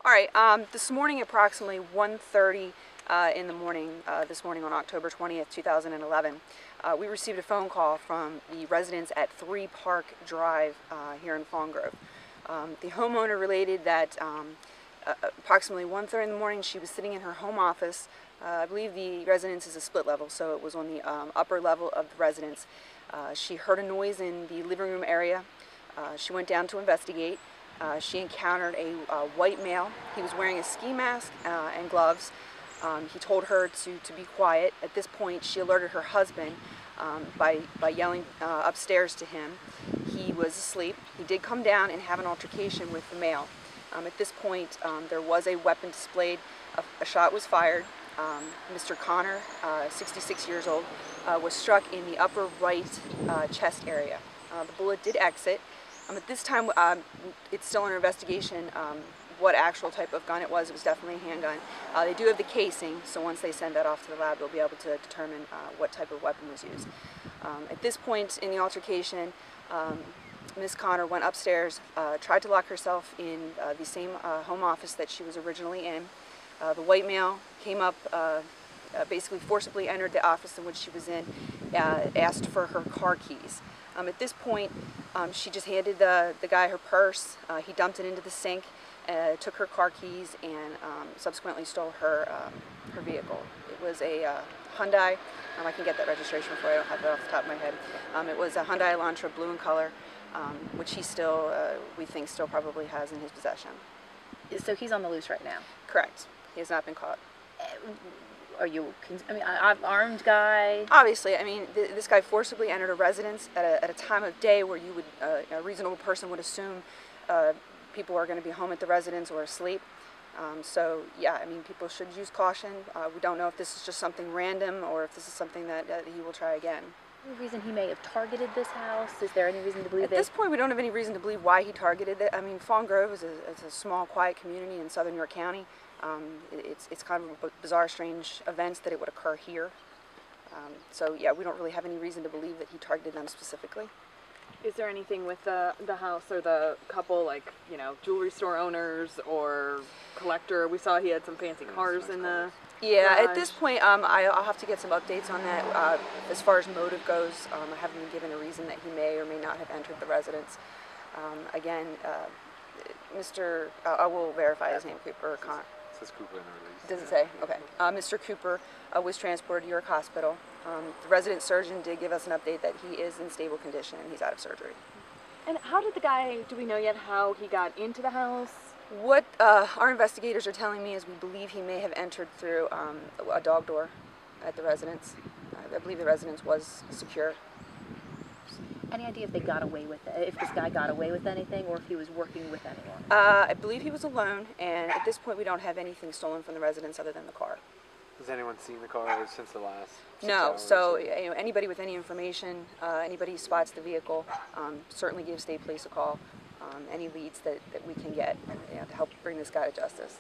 All right, this morning approximately 1:30 in the morning, this morning on October 20th, 2011, we received a phone call from the residents at 3 Park Drive here in Fawn Grove. The homeowner related that approximately 1:30 in the morning she was sitting in her home office. I believe the residence is a split level, so it was on the upper level of the residence. She heard a noise in the living room area. She went down to investigate. She encountered a white male. He was wearing a ski mask and gloves. He told her to be quiet. At this point, she alerted her husband by yelling upstairs to him. He was asleep. He did come down and have an altercation with the male. At this point, there was a weapon displayed. A shot was fired. Mr. Connor, 66 years old, was struck in the upper right chest area. The bullet did exit. At this time, it's still under investigation what actual type of gun it was. It was definitely a handgun. They do have the casing, so once they send that off to the lab, they'll be able to determine what type of weapon was used. At this point in the altercation, Ms. Connor went upstairs, tried to lock herself in the same home office that she was originally in. The white male came up, basically forcibly entered the office in which she was in, asked for her car keys. At this point, she just handed the guy her purse. He dumped it into the sink, took her car keys, and subsequently stole her vehicle. It was a Hyundai. I can get that registration for you. I don't have it off the top of my head. It was a Hyundai Elantra, blue in color, which he still, we think, still probably has in his possession. So he's on the loose right now? Correct. He has not been caught. Are you, an armed guy? Obviously, I mean, this guy forcibly entered a residence at a time of day where you would, a reasonable person would assume people are going to be home at the residence or asleep. So, yeah, I mean, people should use caution. We don't know if this is just something random or if this is something that he will try again. Any reason he may have targeted this house? Is there any reason to believe that? At this point, we don't have any reason to believe why he targeted it. I mean, Fawn Grove is a small, quiet community in southern York County. It's kind of a bizarre, strange events that it would occur here. So, yeah, we don't really have any reason to believe that he targeted them specifically. Is there anything with the house or the couple, like, you know, jewelry store owners or collector? We saw he had some fancy cars in the Yeah, garage. at this point, I'll have to get some updates on that. As far as motive goes, I haven't been given a reason that he may or may not have entered the residence. Again, I will verify his name, Cooper. It says Cooper in the release. Does it say? Okay. Mr. Cooper was transported to York Hospital. The resident surgeon did give us an update that he is in stable condition and he's out of surgery. And how did the guy, do we know yet how he got into the house? What our investigators are telling me is we believe he may have entered through a dog door at the residence. I believe the residence was secure. Any idea if they got away with it? If this guy got away with anything, or if he was working with anyone? I believe he was alone, and at this point we don't have anything stolen from the residence other than the car. Has anyone seen the car since the last 6 No, hours? so you know, anybody with any information, anybody who spots the vehicle, certainly give State Police a call. Any leads that we can get, to help bring this guy to justice.